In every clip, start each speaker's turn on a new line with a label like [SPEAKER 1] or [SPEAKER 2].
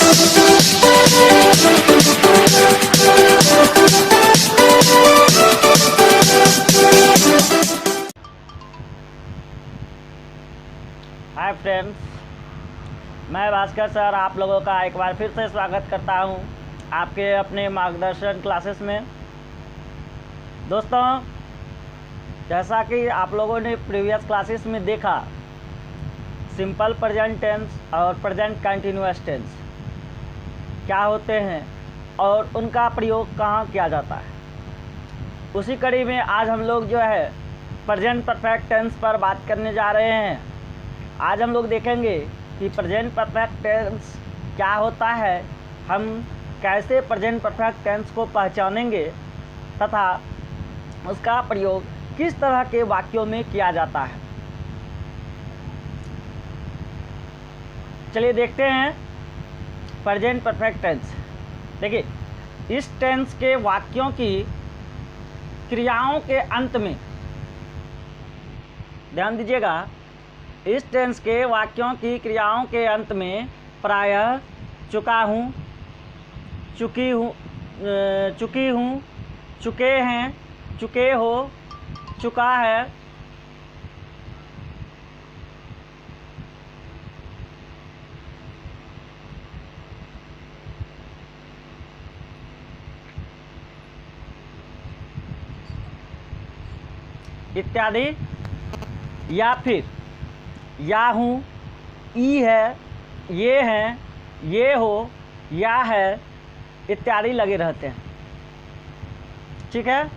[SPEAKER 1] Hi friends, मैं Bhaskar sir आप लोगों का एक बार फिर से स्वागत करता हूं आपके अपने मार्गदर्शन क्लासेस में। दोस्तों, जैसा कि आप लोगों ने प्रीवियस क्लासेस में देखा, सिंपल प्रेजेंट टेंस और प्रेजेंट कंटिन्यूअस टेंस क्या होते हैं और उनका प्रयोग कहाँ किया जाता है। उसी कड़ी में आज हम लोग जो है प्रेजेंट परफेक्ट टेंस पर बात करने जा रहे हैं। आज हम लोग देखेंगे कि प्रेजेंट परफेक्ट टेंस क्या होता है, हम कैसे प्रेजेंट परफेक्ट टेंस को पहचानेंगे तथा उसका प्रयोग किस तरह के वाक्यों में किया जाता है। चलिए देखते हैं प्रेजेंट परफेक्ट टेंस। देखिए, इस टेंस के वाक्यों की क्रियाओं के अंत में, ध्यान दीजिएगा, इस टेंस के वाक्यों की क्रियाओं के अंत में प्रायः चुका हूँ, चुकी हूँ, चुकी हूँ, चुके हैं, चुके हो, चुका है, इत्यादि, या फिर या हूँ, ई है, ये हैं, ये हो, या है इत्यादि लगे रहते हैं। ठीक है।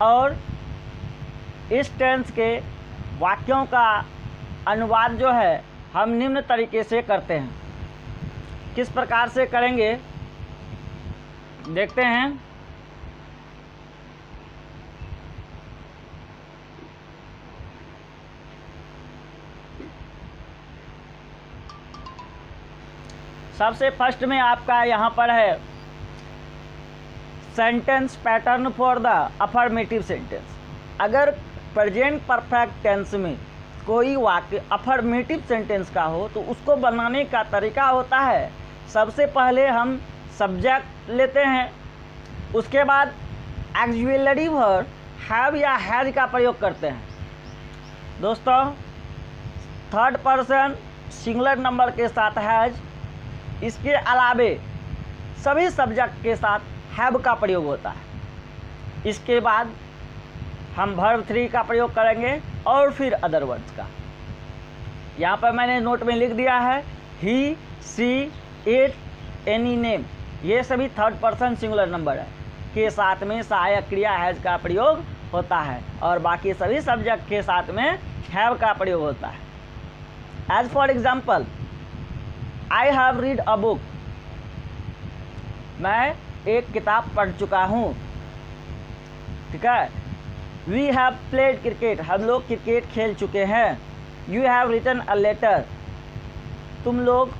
[SPEAKER 1] और इस टेंस के वाक्यों का अनुवाद जो है हम निम्न तरीके से करते हैं। किस प्रकार से करेंगे देखते हैं। सबसे फर्स्ट में आपका यहाँ पर है sentence pattern for the affirmative sentence. अगर प्रेजेंट परफेक्ट टेंस में कोई वाक्य अफर्मेटिव सेंटेंस का हो तो उसको बनाने का तरीका होता है, सबसे पहले हम सब्जेक्ट लेते हैं, उसके बाद ऑक्सिलरी वर्ब हैव या हैज का प्रयोग करते हैं। दोस्तों, थर्ड पर्सन सिंगुलर नंबर के साथ हैज, इसके अलावे सभी सब्जेक्ट के साथ हैव का प्रयोग होता है। इसके बाद हम वर्ब 3 का प्रयोग करेंगे और फिर अदर वर्ड्स का। यहाँ पर मैंने नोट में लिख दिया है ही, सी, इट, एनी नेम, ये सभी थर्ड पर्सन सिंगुलर नंबर है के साथ में सहायक क्रिया हैज का प्रयोग होता है और बाकी सभी सब्जेक्ट के साथ में हैव का प्रयोग होता है। As for example, I have read a book, मैं एक किताब पढ़ चुका हूँ। ठीक है। वी हैव प्लेड क्रिकेट, हम लोग क्रिकेट खेल चुके हैं। You have written a letter, तुम लोग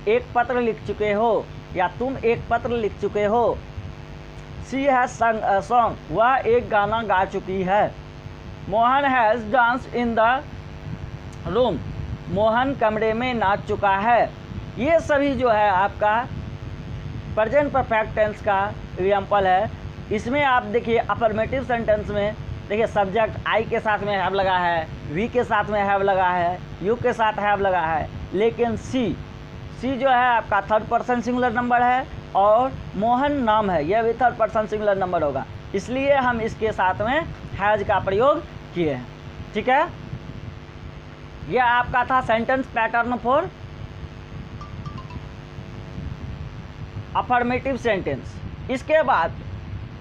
[SPEAKER 1] एक पत्र लिख चुके हो या तुम एक पत्र लिख चुके हो। शी हैज संग अ सॉन्ग, वह एक गाना गा चुकी है। Mohan has danced in the room, Mohan कमरे में नाच चुका है। ये सभी जो है आपका प्रेजेंट परफेक्ट टेंस का एग्जाम्पल है। इसमें आप देखिए अफर्मेटिव सेंटेंस में देखिए सब्जेक्ट आई के साथ में हैव लगा है, वी के साथ में हैव लगा है, यू के साथ हैव लगा है, लेकिन सी जो है आपका थर्ड पर्सन सिंगुलर नंबर है और मोहन नाम है, यह भी थर्ड पर्सन सिंगुलर नंबर होगा, इसलिए हम इसके साथ में हैज का प्रयोग किए हैं। ठीक है। यह आपका था sentence pattern for affirmative sentence. इसके बाद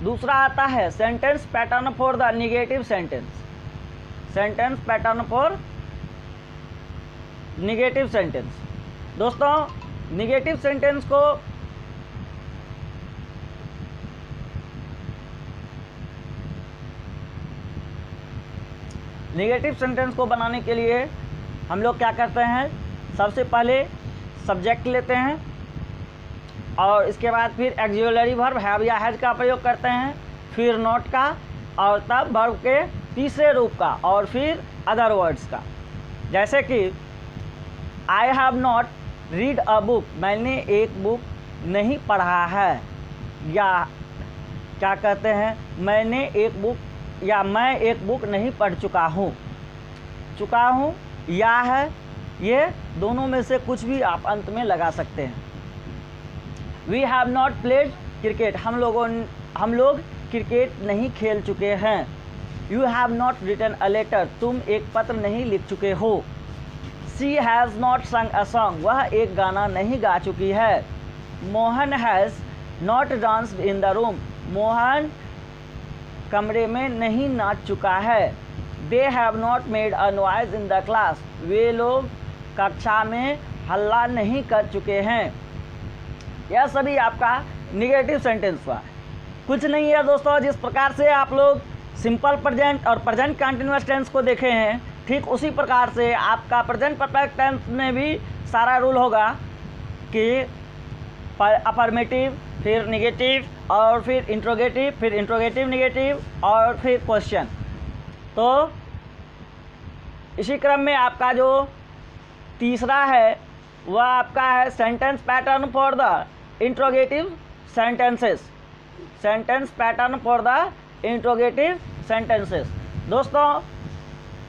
[SPEAKER 1] दूसरा आता है sentence pattern for the negative sentence. Sentence pattern for negative sentence. दोस्तों, निगेटिव सेंटेंस को बनाने के लिए हम लोग क्या करते हैं, सबसे पहले सब्जेक्ट लेते हैं और इसके बाद फिर ऑक्सिलरी वर्ब हैव या हैज का प्रयोग करते हैं, फिर नॉट का और तब वर्ब के तीसरे रूप का और फिर अदर वर्ड्स का। जैसे कि I have not read a book, मैंने एक बुक नहीं पढ़ा है, या क्या कहते हैं, मैंने एक बुक, या मैं एक बुक नहीं पढ़ चुका हूँ। चुका हूँ या है, ये दोनों में से कुछ भी आप अंत में लगा सकते हैं। We have not played cricket, हम लोग क्रिकेट नहीं खेल चुके हैं। You have not written a letter, तुम एक पत्र नहीं लिख चुके हो। शी हैज़ नॉट संग अ सॉन्ग, वह एक गाना नहीं गा चुकी है। Mohan has not danced in the room, Mohan कमरे में नहीं नाच चुका है। They have not made a noise in the class, वे लोग कक्षा में हल्ला नहीं कर चुके हैं। यह सभी आपका निगेटिव सेंटेंस हुआ। कुछ नहीं है दोस्तों, जिस प्रकार से आप लोग सिंपल प्रेजेंट और प्रेजेंट कंटिन्यूअस टेंस को देखे हैं, ठीक उसी प्रकार से आपका प्रेजेंट परफेक्ट टेंस में भी सारा रूल होगा कि अफर्मेटिव, फिर निगेटिव, और फिर इंट्रोगेटिव निगेटिव, और फिर क्वेश्चन। तो इसी क्रम में आपका जो तीसरा है वह आपका है sentence pattern for the interrogative sentences. Sentence pattern for the interrogative sentences. दोस्तों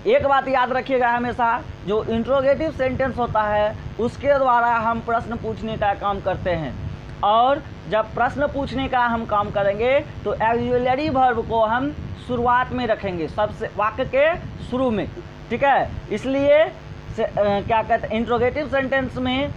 [SPEAKER 1] एक बात याद रखिएगा हमेशा, जो इंट्रोगेटिव सेंटेंस होता है उसके द्वारा हम प्रश्न पूछने का काम करते हैं, और जब प्रश्न पूछने का हम काम करेंगे तो ऑक्सिलरी वर्ब को हम शुरुआत में रखेंगे, सबसे वाक्य के शुरू में, ठीक है। इसलिए क्या कहते हैं, इंट्रोगेटिव सेंटेंस में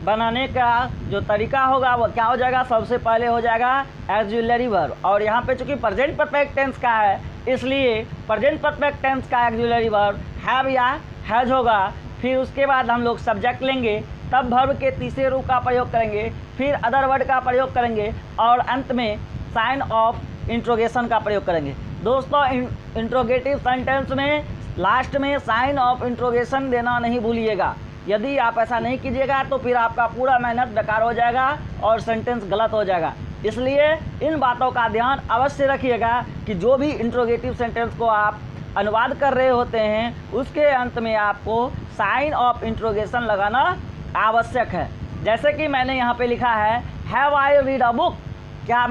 [SPEAKER 1] बनाने का जो तरीका होगा वो क्या हो जाएगा, सबसे पहले हो जाएगा ऑक्सिलरी वर्ब। और यहाँ पे चूंकि प्रेजेंट परफेक्ट टेंस का है, इसलिए प्रेजेंट परफेक्ट टेंस का ऑक्सिलरी वर्ब हैव या हैज होगा। फिर उसके बाद हम लोग सब्जेक्ट लेंगे, तब वर्ब के तीसरे रूप का प्रयोग करेंगे, फिर अदर वर्ड का प्रयोग करेंगे, और अंत में साइन ऑफ इंट्रोगेशन का प्रयोग करेंगे। दोस्तों इंट्रोगेटिव सेंटेंस में लास्ट में साइन ऑफ इंट्रोगेशन देना नहीं भूलिएगा। यदि आप ऐसा नहीं कीजिएगा तो फिर आपका पूरा मेहनत बेकार हो जाएगा और सेंटेंस गलत हो जाएगा। इसलिए इन बातों का ध्यान अवश्य रखिएगा कि जो भी इंट्रोगेटिव सेंटेंस को आप अनुवाद कर रहे होते हैं उसके अंत में आपको साइन ऑफ इंट्रोगेशन लगाना आवश्यक है। जैसे कि मैंने यहाँ पे लिखा है have I read a book, क्या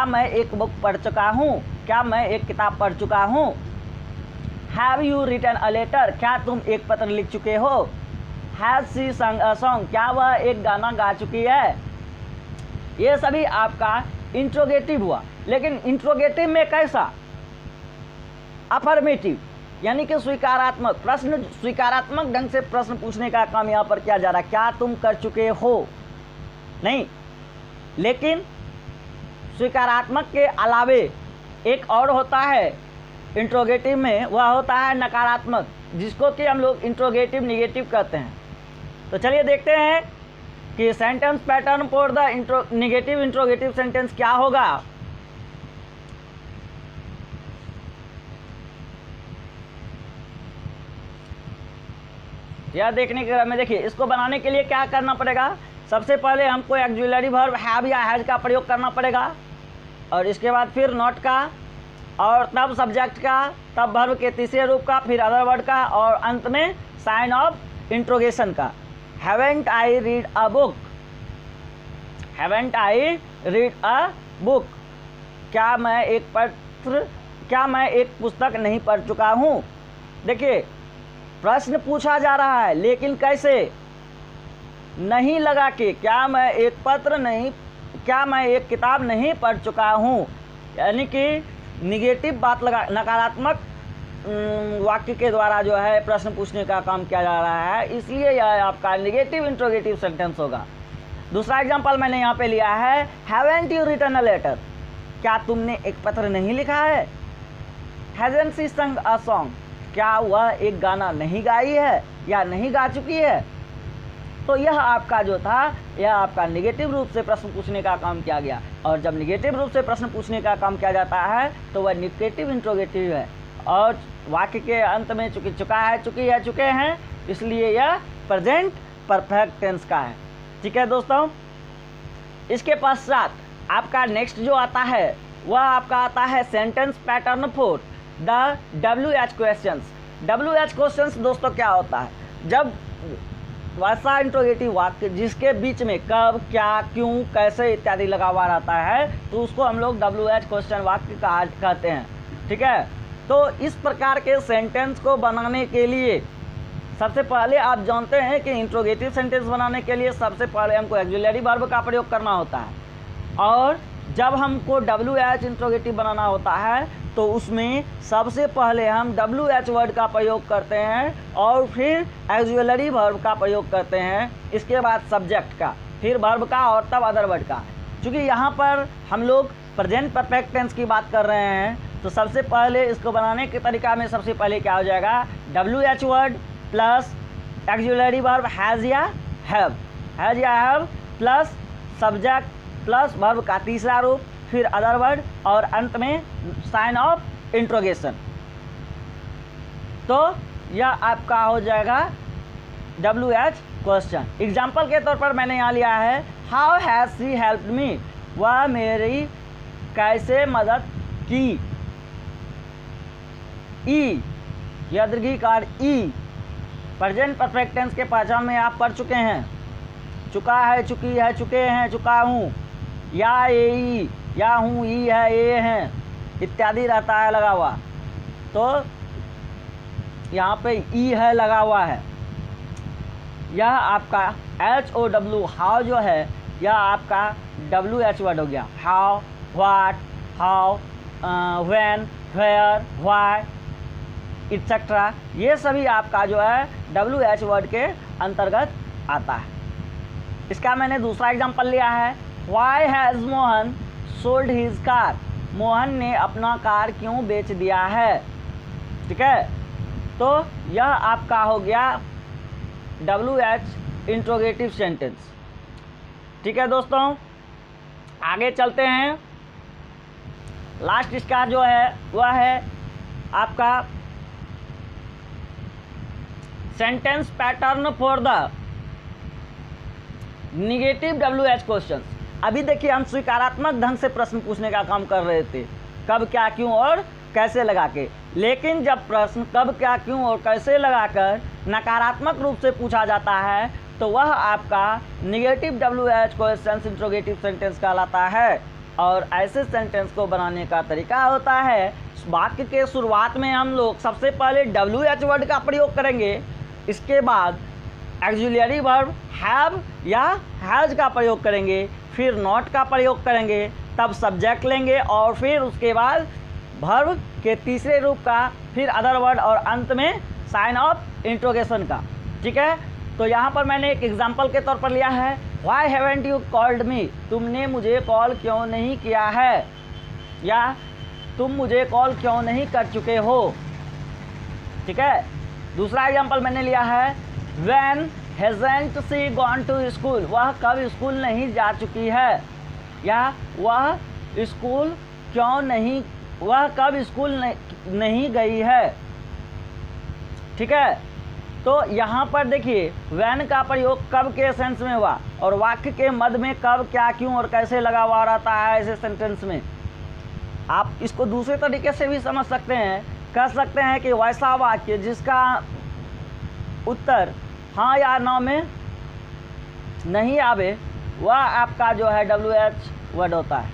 [SPEAKER 1] मैं एक बुक पढ़ चुका हूँ, क्या मैं एक किताब पढ़ चुका हूँ। Have you written a letter, क्या तुम एक पत्र लिख चुके हो। हैज शी संग अ सॉन्ग, क्या वह एक गाना गा चुकी है। ये सभी आपका इंट्रोगेटिव हुआ। लेकिन इंट्रोगेटिव में कैसा, अफर्मेटिव, यानी कि स्वीकारात्मक प्रश्न, स्वीकारात्मक ढंग से प्रश्न पूछने का काम यहाँ पर किया जा रहा है। क्या तुम कर चुके हो, नहीं। लेकिन स्वीकारात्मक के अलावे एक और होता है इंट्रोगेटिव में, वह होता है नकारात्मक, जिसको कि हम लोग इंट्रोगेटिव निगेटिव कहते हैं। तो चलिए देखते हैं कि sentence pattern for the negative interrogative sentence क्या होगा। यह देखने के में देखिए, इसको बनाने के लिए क्या करना पड़ेगा। सबसे पहले हमको ऑक्सिलरी वर्ब हैव या हैज का प्रयोग करना पड़ेगा, और इसके बाद फिर नॉट का, और तब सब्जेक्ट का, तब वर्ब के तीसरे रूप का, फिर अदर वर्ड का, और अंत में साइन ऑफ इंट्रोगेशन का। Haven't I read a book, haven't I read a book, क्या मैं एक पुस्तक नहीं पढ़ चुका हूँ। देखिए प्रश्न पूछा जा रहा है, लेकिन कैसे, नहीं लगा के, क्या मैं एक किताब नहीं पढ़ चुका हूँ, यानी कि निगेटिव बात लगा, नकारात्मक वाक्य के द्वारा जो है प्रश्न पूछने का काम किया जा रहा है, इसलिए यह आपका निगेटिव इंट्रोगेटिव सेंटेंस होगा। दूसरा एग्जांपल मैंने यहाँ पे लिया है haven't you written a letter, क्या तुमने एक पत्र नहीं लिखा है। हैजंट शी संग अ सॉन्ग, क्या वह एक गाना नहीं गाई है या नहीं गा चुकी है। तो यह आपका जो था, यह आपका निगेटिव रूप से प्रश्न पूछने का काम किया गया, और जब निगेटिव रूप से प्रश्न पूछने का काम किया जाता है तो वह निगेटिव इंट्रोगेटिव है, और वाक्य के अंत में चुका है, चुकी है, चुके हैं, इसलिए यह प्रेजेंट परफेक्ट टेंस का है। ठीक है दोस्तों, इसके पश्चात आपका नेक्स्ट जो आता है वह आपका आता है sentence pattern for the WH questions. WH questions दोस्तों क्या होता है, जब वैसा इंट्रोगेटिव वाक्य जिसके बीच में कब, क्या, क्यों, कैसे इत्यादि लगा हुआ रहता है, तो उसको हम लोग WH क्वेश्चन वाक्य कहते हैं। ठीक है, तो इस प्रकार के सेंटेंस को बनाने के लिए सबसे पहले आप जानते हैं कि इंट्रोगेटिव सेंटेंस बनाने के लिए सबसे पहले हमको ऑक्सिलरी वर्ब का प्रयोग करना होता है, और जब हमको WH इंट्रोगेटिव बनाना होता है तो उसमें सबसे पहले हम WH वर्ड का प्रयोग करते हैं और फिर ऑक्सिलरी वर्ब का प्रयोग करते हैं, इसके बाद सब्जेक्ट का, फिर वर्ब का और तब अदर वर्ड का। क्योंकि यहाँ पर हम लोग प्रेजेंट परफेक्ट टेंस की बात कर रहे हैं, तो सबसे पहले इसको बनाने के तरीका में सबसे पहले क्या हो जाएगा, WH word plus auxiliary verb has या have plus subject plus verb का तीसरा रूप, फिर अदर वर्ड और अंत में साइन ऑफ इंट्रोगेशन। तो यह आपका हो जाएगा WH क्वेश्चन। एग्जाम्पल के तौर पर मैंने यहाँ लिया है how has she helped me, वह मेरी कैसे मदद की। ई, यह दीर्घिकार ई प्रेजेंट परफेक्ट टेंस के पहचान में आप पढ़ चुके हैं, चुका है, चुकी है, चुके हैं, चुका हूँ, या ए, या हूँ, ई है, ए हैं इत्यादि रहता है लगा हुआ। तो यहाँ पे ई है लगा हुआ है। यह आपका HOW हाउ जो है, यह आपका WH वर्ड हो गया। How, what, how, when, where, why etcetera, ये सभी आपका जो है WH वर्ड के अंतर्गत आता है। इसका मैंने दूसरा एग्जांपल लिया है why has Mohan sold his car, Mohan ने अपना कार क्यों बेच दिया है। ठीक है, तो यह आपका हो गया WH इंट्रोगेटिव सेंटेंस। ठीक है दोस्तों, आगे चलते हैं। लास्ट इसका जो है वह है आपका sentence pattern for the negative WH question. अभी देखिए हम स्वीकारात्मक ढंग से प्रश्न पूछने का काम कर रहे थे, कब, क्या, क्यों और कैसे लगा के, लेकिन जब प्रश्न कब, क्या, क्यों और कैसे लगाकर नकारात्मक रूप से पूछा जाता है तो वह आपका negative WH question interrogative sentence कहलाता है। और ऐसे सेंटेंस को बनाने का तरीका होता है, वाक्य के शुरुआत में हम लोग सबसे पहले WH वर्ड का प्रयोग करेंगे, इसके बाद ऑक्सिलरी वर्ब हैव या हैज़ का प्रयोग करेंगे, फिर नॉट का प्रयोग करेंगे, तब सब्जेक्ट लेंगे और फिर उसके बाद वर्ब के तीसरे रूप का, फिर अदर वर्ड और अंत में साइन ऑफ इंट्रोगेशन का। ठीक है, तो यहाँ पर मैंने एक एग्जांपल के तौर पर लिया है why haven't you called me, तुमने मुझे कॉल क्यों नहीं किया है, या तुम मुझे कॉल क्यों नहीं कर चुके हो। ठीक है, दूसरा एग्जांपल मैंने लिया है when hasn't she gone to school, वह कब स्कूल नहीं जा चुकी है, या वह स्कूल क्यों नहीं, वह कब स्कूल नहीं गई है। ठीक है, तो यहाँ पर देखिए व्हेन का प्रयोग कब के सेंस में हुआ और वाक्य के मध्य में कब, क्या, क्यों और कैसे लगा हुआ रहता है ऐसे सेंटेंस में। आप इसको दूसरे तरीके से भी समझ सकते हैं, कह सकते हैं कि वैसा वाक्य जिसका उत्तर हाँ या ना में नहीं आवे वह आपका जो है WH वर्ड होता है।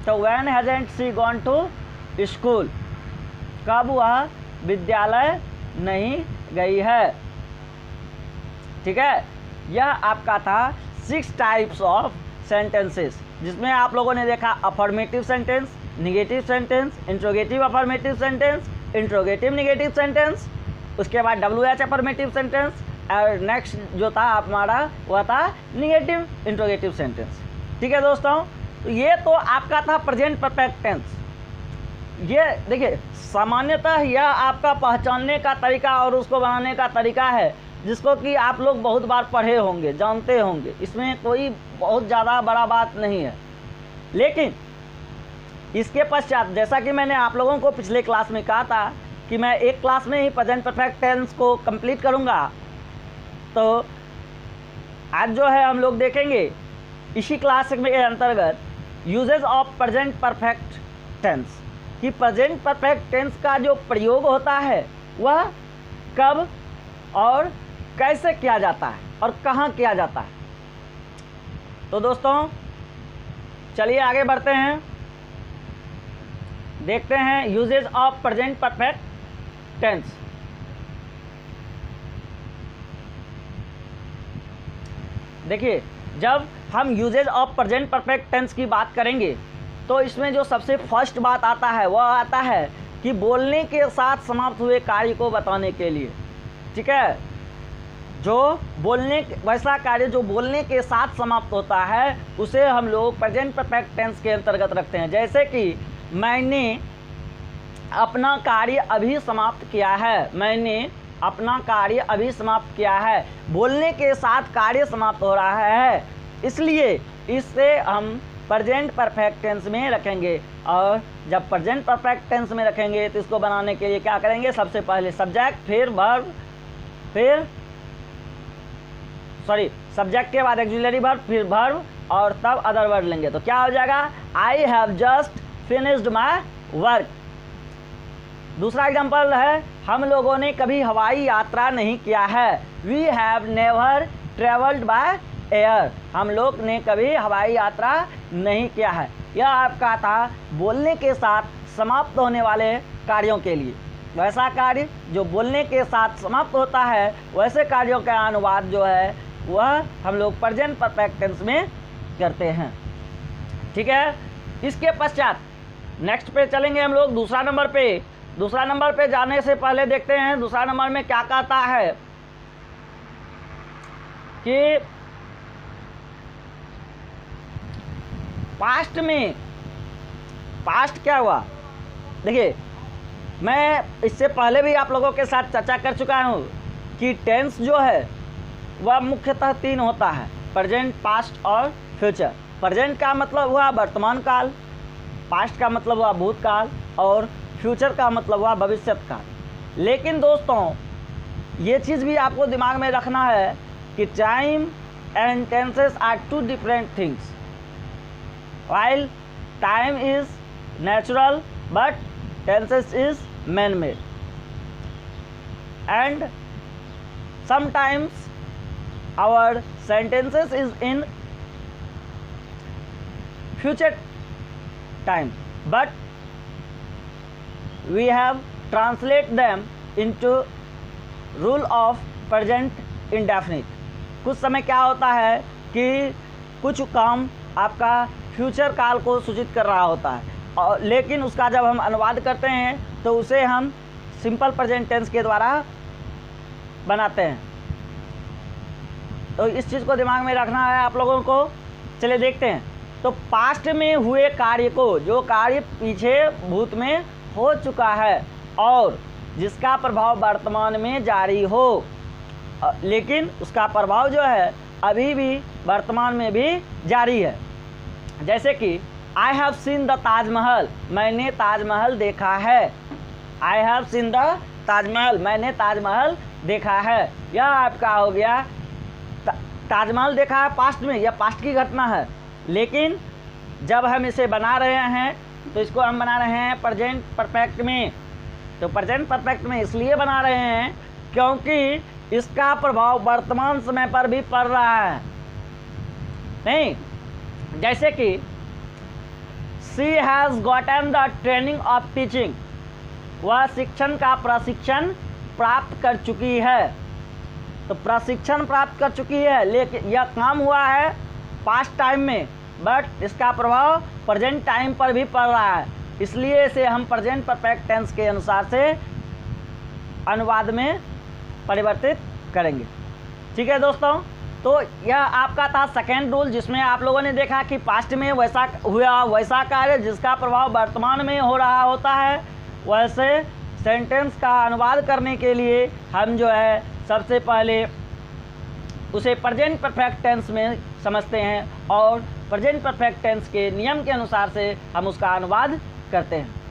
[SPEAKER 1] तो when hasn't she gone to school, कब वह विद्यालय नहीं गई है। ठीक है, यह आपका था 6 टाइप्स ऑफ सेंटेंसेस, जिसमें आप लोगों ने देखा affirmative sentence, negative sentence, interrogative affirmative sentence, interrogative negative sentence, उसके बाद WH अफर्मेटिव सेंटेंस, और नेक्स्ट जो था हमारा वह था निगेटिव इंट्रोगेटिव सेंटेंस। ठीक है दोस्तों, तो ये तो आपका था प्रेजेंट परफेक्ट टेंस। ये देखिए सामान्यतः यह आपका पहचानने का तरीका और उसको बनाने का तरीका है, जिसको कि आप लोग बहुत बार पढ़े होंगे, जानते होंगे, इसमें कोई बहुत ज़्यादा बड़ा बात नहीं है। लेकिन इसके पश्चात जैसा कि मैंने आप लोगों को पिछले क्लास में कहा था कि मैं एक क्लास में ही प्रेजेंट परफेक्ट टेंस को कंप्लीट करूंगा, तो आज जो है हम लोग देखेंगे इसी क्लास में के अंतर्गत usages of present perfect tense, कि प्रेजेंट परफेक्ट टेंस का जो प्रयोग होता है वह कब और कैसे किया जाता है और कहाँ किया जाता है। तो दोस्तों चलिए आगे बढ़ते हैं, देखते हैं usages of present perfect tense. देखिए, जब हम usages of present perfect tense की बात करेंगे तो इसमें जो सबसे फर्स्ट बात आता है वह आता है कि बोलने के साथ समाप्त हुए कार्य को बताने के लिए। ठीक है, जो बोलने वैसा कार्य जो बोलने के साथ समाप्त होता है उसे हम लोग प्रेजेंट परफेक्ट टेंस के अंतर्गत रखते हैं। जैसे कि मैंने अपना कार्य अभी समाप्त किया है, मैंने अपना कार्य अभी समाप्त किया है, बोलने के साथ कार्य समाप्त हो रहा है, इसलिए इससे हम प्रेजेंट परफेक्ट टेंस में रखेंगे। और जब प्रेजेंट परफेक्ट टेंस में रखेंगे तो इसको बनाने के लिए क्या करेंगे, सबसे पहले सब्जेक्ट, फिर वर्ब, सब्जेक्ट के बाद ऑक्सिलरी वर्ब, फिर वर्ब और तब अदर वर्ड लेंगे। तो क्या हो जाएगा, I have just finished my work. दूसरा एग्जाम्पल है, हम लोगों ने कभी हवाई यात्रा नहीं किया है, we have never travelled by air. हम लोग ने कभी हवाई यात्रा नहीं किया है। यह आपका था बोलने के साथ समाप्त होने वाले कार्यों के लिए। वैसा कार्य जो बोलने के साथ समाप्त होता है, वैसे कार्यों का अनुवाद जो है वह हम लोग प्रेजेंट परफेक्ट टेंस में करते हैं। ठीक है, इसके पश्चात नेक्स्ट पे चलेंगे हम लोग दूसरा नंबर पे। दूसरा नंबर पे जाने से पहले देखते हैं दूसरा नंबर में क्या कहता है कि पास्ट में, पास्ट क्या हुआ। देखिए, मैं इससे पहले भी आप लोगों के साथ चर्चा कर चुका हूँ कि टेंस जो है वह मुख्यतः 3 होता है, प्रेजेंट, पास्ट और फ्यूचर। प्रेजेंट का मतलब हुआ वर्तमान काल, पास्ट का मतलब हुआ भूतकाल और फ्यूचर का मतलब हुआ भविष्यत काल। लेकिन दोस्तों ये चीज़ भी आपको दिमाग में रखना है कि time and tenses are 2 different things. While time is natural, but tenses is man-made, and sometimes our sentences is in future time, but we have translate them into rule of present indefinite। कुछ समय क्या होता है कि कुछ काम आपका future काल को सूचित कर रहा होता है, और लेकिन उसका जब हम अनुवाद करते हैं तो उसे हम सिंपल प्रेजेंट टेंस के द्वारा बनाते हैं। तो इस चीज़ को दिमाग में रखना है आप लोगों को। चलिए देखते हैं। तो पास्ट में हुए कार्य को, जो कार्य पीछे भूत में हो चुका है और जिसका प्रभाव वर्तमान में जारी हो, लेकिन उसका प्रभाव जो है अभी भी वर्तमान में भी जारी है। जैसे कि I have seen the Taj Mahal, मैंने ताजमहल देखा है। I have seen the Taj Mahal, मैंने ताजमहल देखा है। यह आपका हो गया ताजमहल देखा है पास्ट में, यह पास्ट की घटना है। लेकिन जब हम इसे बना रहे हैं तो इसको हम बना रहे हैं प्रेजेंट परफेक्ट में। तो प्रेजेंट परफेक्ट में इसलिए बना रहे हैं क्योंकि इसका प्रभाव वर्तमान समय पर भी पड़ रहा है। नहीं, जैसे कि she has gotten the training of teaching, वह शिक्षण का प्रशिक्षण प्राप्त कर चुकी है। तो प्रशिक्षण प्राप्त कर चुकी है, लेकिन यह काम हुआ है पास्ट टाइम में, बट इसका प्रभाव प्रेजेंट टाइम पर भी पड़ रहा है। इसलिए इसे हम प्रेजेंट परफेक्ट टेंस के अनुसार से अनुवाद में परिवर्तित करेंगे। ठीक है दोस्तों, तो यह आपका था सेकेंड रूल, जिसमें आप लोगों ने देखा कि पास्ट में वैसा हुआ वैसा कार्य जिसका प्रभाव वर्तमान में हो रहा होता है। वैसे सेंटेंस का अनुवाद करने के लिए हम जो है सबसे पहले उसे प्रेजेंट परफेक्ट टेंस में समझते हैं और प्रेजेंट परफेक्ट टेंस के नियम के अनुसार से हम उसका अनुवाद करते हैं।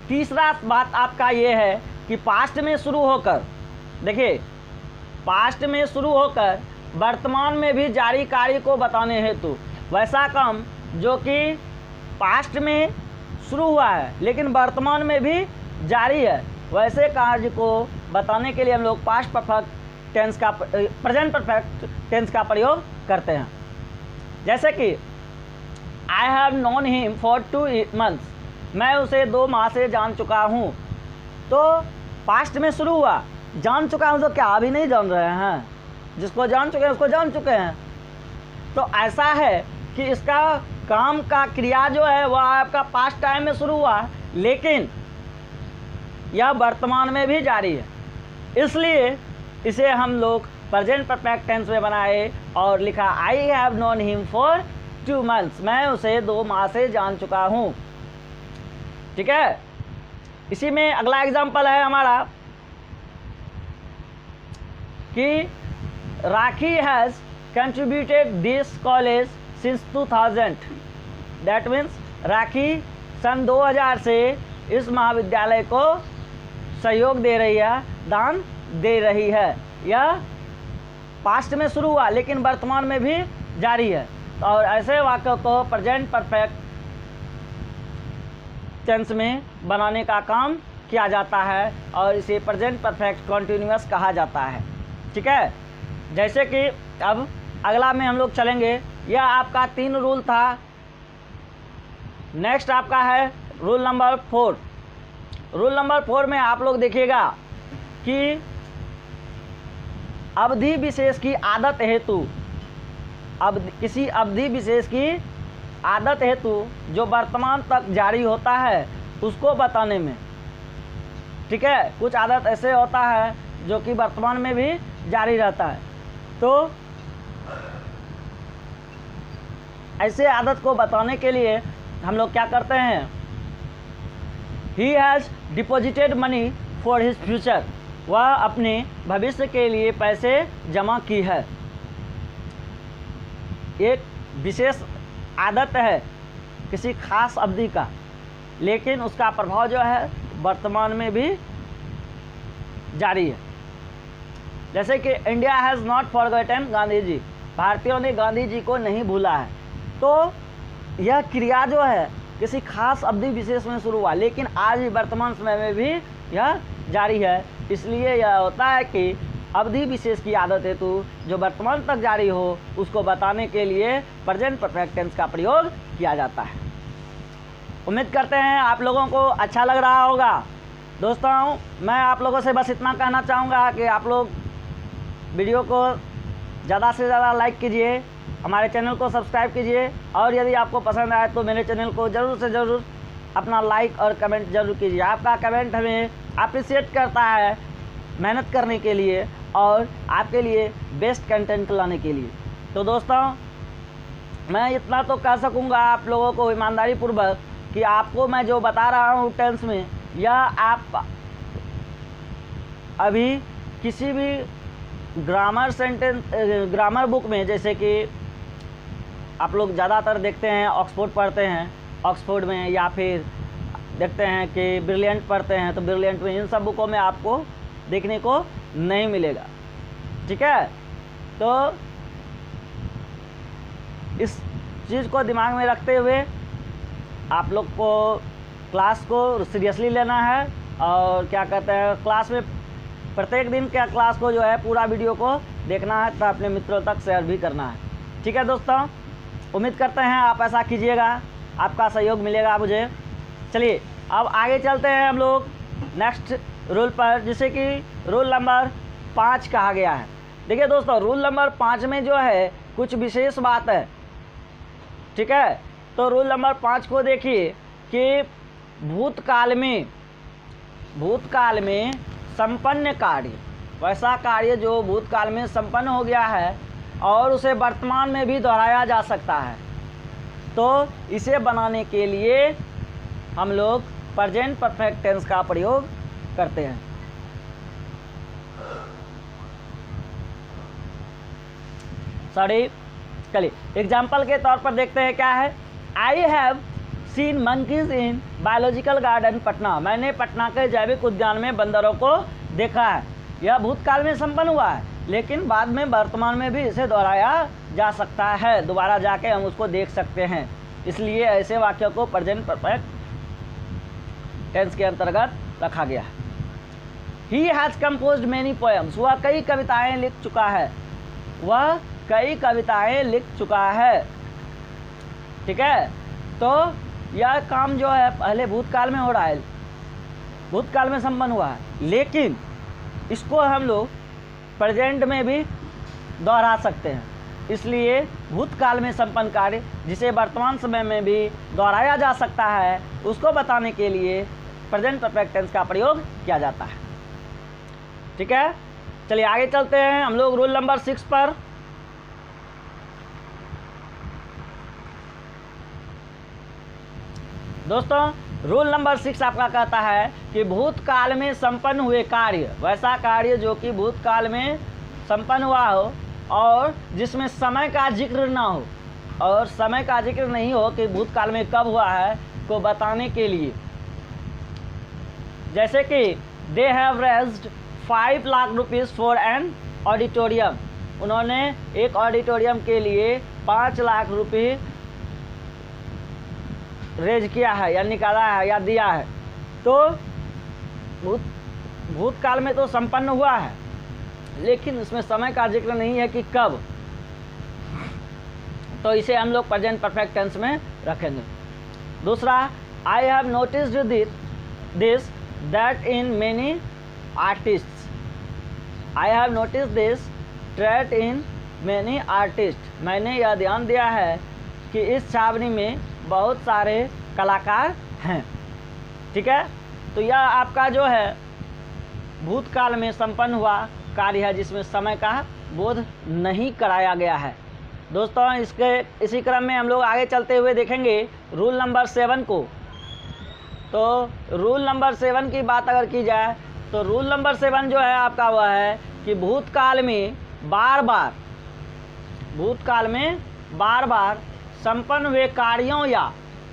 [SPEAKER 1] तीसरा बात आपका ये है कि पास्ट में शुरू होकर, देखिए पास्ट में शुरू होकर वर्तमान में भी जारी कार्य को बताने हेतु वैसा काम जो कि पास्ट में शुरू हुआ है लेकिन वर्तमान में भी जारी है, वैसे कार्य को बताने के लिए हम लोग पास्ट परफेक्ट टेंस का प्रेजेंट परफेक्ट टेंस का प्रयोग करते हैं। जैसे कि I have known him for 2 months, मैं उसे 2 माह से जान चुका हूँ। तो पास्ट में शुरू हुआ, जान चुका हूँ तो क्या अभी नहीं जान रहे हैं? जिसको जान चुके हैं उसको जान चुके हैं। तो ऐसा है कि इसका काम का क्रिया जो है वह आपका पास्ट टाइम में शुरू हुआ, लेकिन यह वर्तमान में भी जारी है, इसलिए इसे हम लोग प्रेजेंट परफेक्ट टेंस में बनाए और लिखा I have known him for 2 months, मैं उसे 2 माह से जान चुका हूँ। ठीक है, इसी में अगला एग्जाम्पल है हमारा कि Rakhi has contributed this college since 2000, that means Rakhi सन 2000 से इस महाविद्यालय को सहयोग दे रही है, दान दे रही है। यह पास्ट में शुरू हुआ लेकिन वर्तमान में भी जारी है, और ऐसे वाक्य को प्रेजेंट परफेक्ट टेंस में बनाने का काम किया जाता है और इसे प्रेजेंट परफेक्ट कॉन्टिन्यूअस कहा जाता है। ठीक है, जैसे कि अब अगला में हम लोग चलेंगे। यह आपका 3 रूल था। नेक्स्ट आपका है रूल नंबर 4। रूल नंबर 4 में आप लोग देखिएगा कि अवधि विशेष की आदत हेतु, किसी अवधि विशेष की आदत हेतु जो वर्तमान तक जारी होता है उसको बताने में। ठीक है, कुछ आदत ऐसे होता है जो कि वर्तमान में भी जारी रहता है, तो ऐसे आदत को बताने के लिए हम लोग क्या करते हैं, he has deposited money for his future, वह अपने भविष्य के लिए पैसे जमा की है। एक विशेष आदत है किसी खास अवधि का, लेकिन उसका प्रभाव जो है वर्तमान में भी जारी है। जैसे कि India has not forgotten Gandhi ji, भारतीयों ने गांधी जी को नहीं भूला है। तो यह क्रिया जो है किसी खास अवधि विशेष में शुरू हुआ, लेकिन आज भी वर्तमान समय में भी यह जारी है। इसलिए यह होता है कि अवधि विशेष की आदत हेतु जो वर्तमान तक जारी हो उसको बताने के लिए प्रेजेंट परफेक्ट टेंस का प्रयोग किया जाता है। उम्मीद करते हैं आप लोगों को अच्छा लग रहा होगा। दोस्तों, मैं आप लोगों से बस इतना कहना चाहूँगा कि आप लोग वीडियो को ज़्यादा से ज़्यादा लाइक कीजिए, हमारे चैनल को सब्सक्राइब कीजिए, और यदि आपको पसंद आए तो मेरे चैनल को ज़रूर से ज़रूर अपना लाइक और कमेंट ज़रूर कीजिए। आपका कमेंट हमें अप्रिशिएट करता है मेहनत करने के लिए और आपके लिए बेस्ट कंटेंट लाने के लिए। तो दोस्तों, मैं इतना तो कह सकूँगा आप लोगों को ईमानदारी पूर्वक कि आपको मैं जो बता रहा हूँ टेंस में, यह आप अभी किसी भी ग्रामर बुक में, जैसे कि आप लोग ज़्यादातर देखते हैं ऑक्सफोर्ड पढ़ते हैं, ऑक्सफोर्ड में, या फिर देखते हैं कि ब्रिलियंट पढ़ते हैं तो ब्रिलियंट में, इन सब बुकों में आपको देखने को नहीं मिलेगा। ठीक है, तो इस चीज़ को दिमाग में रखते हुए आप लोग को क्लास को सीरियसली लेना है, और क्या कहते हैं, क्लास में प्रत्येक दिन क्या क्लास को जो है पूरा वीडियो को देखना है, तो अपने मित्रों तक शेयर भी करना है। ठीक है दोस्तों, उम्मीद करते हैं आप ऐसा कीजिएगा, आपका सहयोग मिलेगा मुझे। चलिए अब आगे चलते हैं हम लोग नेक्स्ट रूल पर, जिसे कि रूल नंबर 5 कहा गया है। देखिए दोस्तों, रूल नंबर 5 में जो है कुछ विशेष बात है। ठीक है, तो रूल नंबर 5 को देखिए कि भूतकाल में संपन्न कार्य, वैसा कार्य जो भूतकाल में संपन्न हो गया है और उसे वर्तमान में भी दोहराया जा सकता है, तो इसे बनाने के लिए हम लोग प्रेजेंट परफेक्ट टेंस का प्रयोग करते हैं। चलिए एग्जाम्पल के तौर पर देखते हैं क्या है। I have seen monkeys in biological garden Patna, मैंने पटना के जैविक उद्यान में बंदरों को देखा है। यह भूतकाल में संपन्न हुआ है, लेकिन बाद में वर्तमान में भी इसे दोहराया जा सकता है, दोबारा जाके हम उसको देख सकते हैं। इसलिए ऐसे वाक्यों को प्रेजेंट परफेक्ट टेंस के अंतर्गत रखा गया है। He has composed many poems, वह कई कविताएं लिख चुका है, वह कई कविताएं लिख चुका है। ठीक है, तो यह काम जो है पहले भूतकाल में हो रहा है, भूतकाल में संपन्न हुआ है, लेकिन इसको हम लोग प्रेजेंट में भी दोहरा सकते हैं। इसलिए भूतकाल में संपन्न कार्य जिसे वर्तमान समय में भी दोहराया जा सकता है, उसको बताने के लिए प्रेजेंट परफेक्ट टेंस का प्रयोग किया जाता है। ठीक है, चलिए आगे चलते हैं हम लोग रूल नंबर 6 पर। दोस्तों, रूल नंबर 6 आपका कहता है कि भूतकाल में संपन्न हुए कार्य, वैसा कार्य जो कि भूतकाल में संपन्न हुआ हो और जिसमें समय का जिक्र ना हो, और समय का जिक्र नहीं हो कि भूतकाल में कब हुआ है, को बताने के लिए, जैसे कि they have raised 5 lakh rupees for an auditorium, उन्होंने एक ऑडिटोरियम के लिए 5 लाख रुपये रेज किया है या निकाला है या दिया है। तो भूतकाल में तो संपन्न हुआ है, लेकिन इसमें समय का जिक्र नहीं है कि कब, तो इसे हम लोग प्रेजेंट परफेक्ट टेंस में रखेंगे। दूसरा, I have noticed this that in many artists, I have noticed this that in many artist, मैंने यह ध्यान दिया है कि इस छावनी में बहुत सारे कलाकार हैं। ठीक है, तो यह आपका जो है भूतकाल में संपन्न हुआ कार्य है जिसमें समय का बोध नहीं कराया गया है। दोस्तों, इसी क्रम में हम लोग आगे चलते हुए देखेंगे रूल नंबर 7 को। तो रूल नंबर 7 की बात अगर की जाए तो रूल नंबर 7 जो है आपका वह है कि भूतकाल में बार बार संपन्न हुए कार्यों या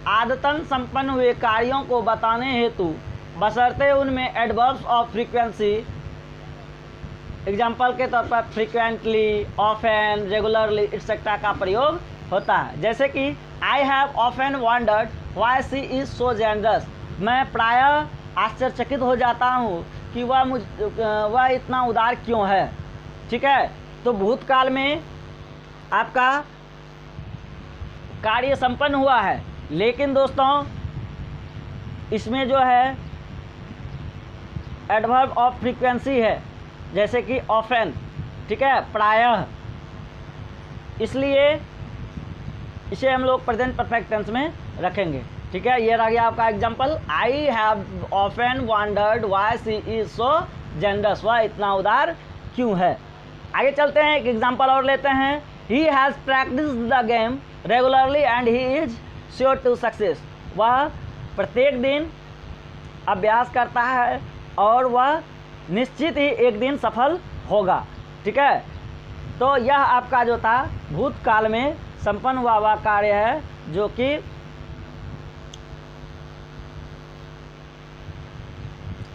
[SPEAKER 1] आदतन संपन्न हुए कार्यों को बताने हेतु बशर्ते उनमें एडवर्ब्स ऑफ फ्रीक्वेंसी, एग्जाम्पल के तौर पर फ्रीक्वेंटली, ऑफन, रेगुलरली एक्सेट्रा का प्रयोग होता है। जैसे कि I have often wondered why she is so generous, मैं प्रायः आश्चर्यचकित हो जाता हूँ कि वह इतना उदार क्यों है। ठीक है, तो भूतकाल में आपका कार्य संपन्न हुआ है, लेकिन दोस्तों इसमें जो है एडवर्ब ऑफ फ्रीक्वेंसी है, जैसे कि ऑफन, ठीक है, प्रायः, इसलिए इसे हम लोग प्रेजेंट परफेक्ट टेंस में रखेंगे। ठीक है, ये रह गया आपका example, I have often wondered why she is so generous, वह इतना उदार क्यों है। आगे चलते हैं, एक एग्जांपल और लेते हैं। He has practised the game regularly and he is sure to success, वह प्रत्येक दिन अभ्यास करता है और वह निश्चित ही एक दिन सफल होगा। ठीक है, तो यह आपका जो था भूतकाल में संपन्न हुआ कार्य है जो कि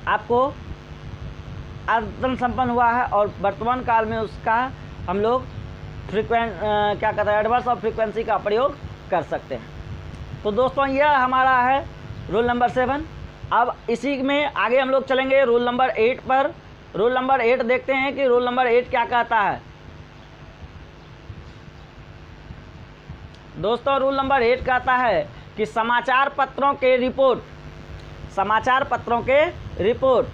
[SPEAKER 1] आपको आदतन संपन्न हुआ है और वर्तमान काल में उसका हम लोग क्या कहते हैं, एडवर्स ऑफ फ्रीक्वेंसी का प्रयोग कर सकते हैं। तो दोस्तों यह हमारा है रूल नंबर 7। अब इसी में आगे हम लोग चलेंगे रूल नंबर 8 पर। रूल नंबर 8 देखते हैं कि रूल नंबर 8 क्या कहता है। दोस्तों रूल नंबर 8 कहता है कि समाचार पत्रों के रिपोर्ट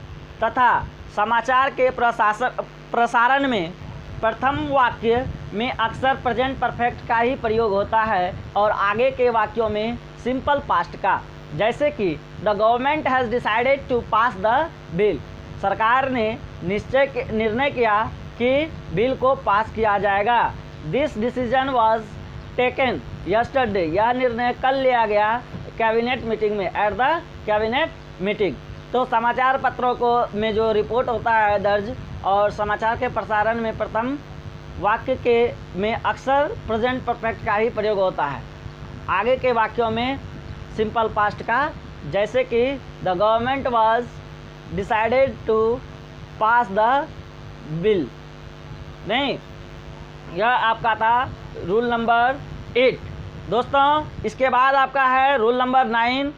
[SPEAKER 1] तथा समाचार के प्रसारण में प्रथम वाक्य में अक्सर प्रेजेंट परफेक्ट का ही प्रयोग होता है और आगे के वाक्यों में सिंपल पास्ट का, जैसे कि the government has decided to pass the bill, सरकार ने निर्णय किया कि बिल को पास किया जाएगा। This decision was taken yesterday, यह निर्णय कल लिया गया कैबिनेट मीटिंग में, एट द कैबिनेट मीटिंग। तो समाचार पत्रों को में जो रिपोर्ट होता है दर्ज और समाचार के प्रसारण में प्रथम वाक्य के में अक्सर प्रेजेंट परफेक्ट का ही प्रयोग होता है, आगे के वाक्यों में सिंपल पास्ट का, जैसे कि the government was decided to pass the bill. नहीं, यह आपका था रूल नंबर 8। दोस्तों इसके बाद आपका है रूल नंबर 9।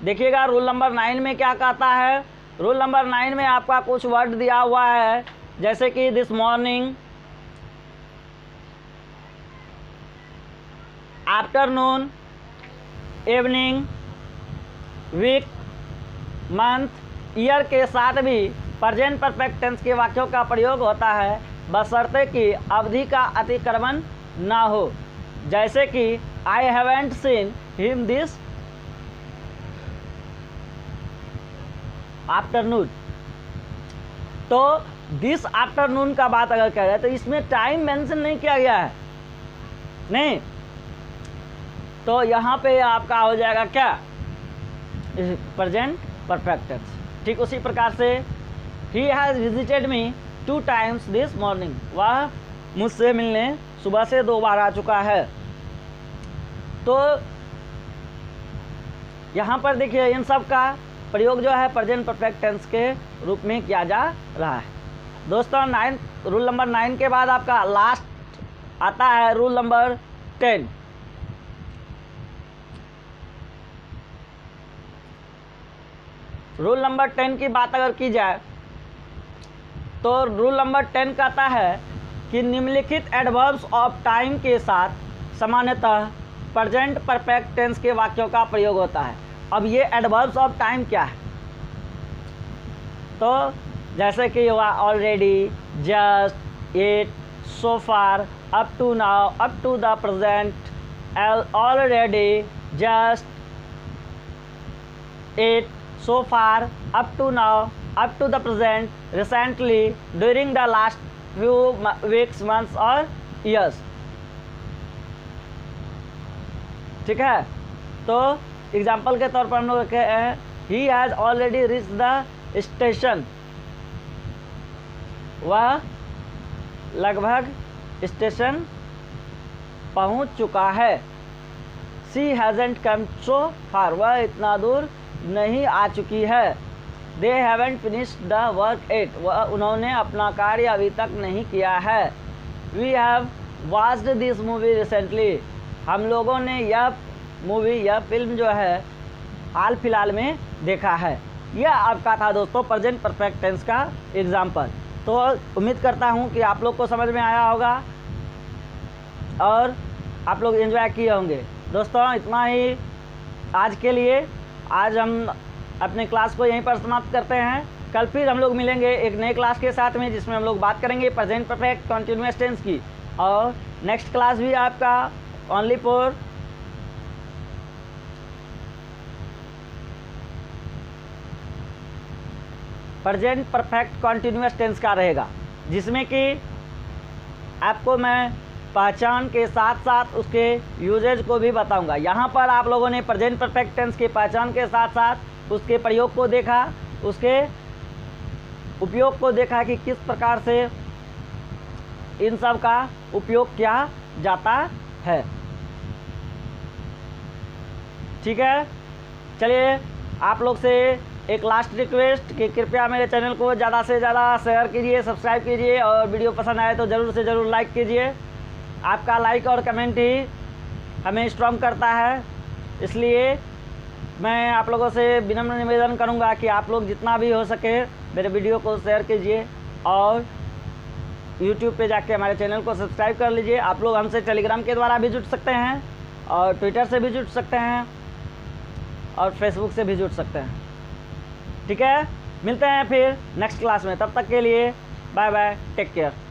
[SPEAKER 1] देखिएगा रूल नंबर 9 में क्या कहता है। रूल नंबर 9 में आपका कुछ वर्ड दिया हुआ है, जैसे कि this morning, afternoon, evening, week, month, year के साथ भी प्रेजेंट परफेक्ट टेंस के वाक्यों का प्रयोग होता है, बशर्ते कि अवधि का अतिक्रमण ना हो। जैसे कि I haven't seen him this afternoon. तो दिस आफ्टरनून का बात अगर कह रहे हैं तो इसमें टाइम मेंशन नहीं किया गया है, नहीं, तो यहाँ पे आपका हो जाएगा क्या, प्रेजेंट परफेक्ट टेंस। ठीक उसी प्रकार से he has visited me 2 times this morning, वह मुझसे मिलने सुबह से 2 बार आ चुका है। तो यहाँ पर देखिए इन सब का प्रयोग जो है प्रेजेंट परफेक्ट टेंस के रूप में किया जा रहा है। दोस्तों रूल नंबर 9 के बाद आपका लास्ट आता है रूल नंबर 10। रूल नंबर 10 की बात अगर की जाए तो रूल नंबर 10 कहता है कि निम्नलिखित एडवर्ब्स ऑफ टाइम के साथ सामान्यतः प्रेजेंट परफेक्ट टेंस के वाक्यों का प्रयोग होता है। अब ये एडवर्ब्स ऑफ टाइम क्या है, तो जैसे कि हुआ already, just, it, so far, up to now, up to the present, already, just, it, so far, up to now, up to the present, recently, during the last few weeks, months or years। ठीक है, तो example के तौर पर हम लोग कहे हैं he has already reached the station, वह लगभग स्टेशन पहुंच चुका है। she hasn't come so far, वह इतना दूर नहीं आ चुकी है। They haven't finished the work yet, वह उन्होंने अपना कार्य अभी तक नहीं किया है। We have watched this movie recently, हम लोगों ने यह मूवी, यह फिल्म जो है हाल फिलहाल में देखा है। यह आपका था दोस्तों प्रेजेंट परफेक्ट टेंस का एग्जाम्पल। तो उम्मीद करता हूँ कि आप लोग को समझ में आया होगा और आप लोग एंजॉय किए होंगे। दोस्तों इतना ही आज के लिए, आज हम अपने क्लास को यहीं पर समाप्त करते हैं। कल फिर हम लोग मिलेंगे एक नए क्लास के साथ में, जिसमें हम लोग बात करेंगे प्रेजेंट परफेक्ट कंटिन्यूअस टेंस की। और नेक्स्ट क्लास भी आपका only for present perfect continuous tense का रहेगा, जिसमें कि आपको मैं पहचान के साथ साथ उसके यूजेज को भी बताऊंगा। यहाँ पर आप लोगों ने प्रेजेंट परफेक्ट टेंस की पहचान के साथ साथ उसके प्रयोग को देखा, उसके उपयोग को देखा कि किस प्रकार से इन सब का उपयोग किया जाता है। ठीक है, चलिए आप लोग से एक लास्ट रिक्वेस्ट कि कृपया मेरे चैनल को ज़्यादा से ज़्यादा शेयर कीजिए, सब्सक्राइब कीजिए और वीडियो पसंद आए तो ज़रूर से ज़रूर लाइक कीजिए। आपका लाइक और कमेंट ही हमें स्ट्रॉन्ग करता है, इसलिए मैं आप लोगों से विनम्र निवेदन करूंगा कि आप लोग जितना भी हो सके मेरे वीडियो को शेयर कीजिए और YouTube पे जाके हमारे चैनल को सब्सक्राइब कर लीजिए। आप लोग हमसे टेलीग्राम के द्वारा भी जुड़ सकते हैं और ट्विटर से भी जुड़ सकते हैं और फेसबुक से भी जुड़ सकते हैं। ठीक है, मिलते हैं फिर नेक्स्ट क्लास में, तब तक के लिए बाय बाय, टेक केयर।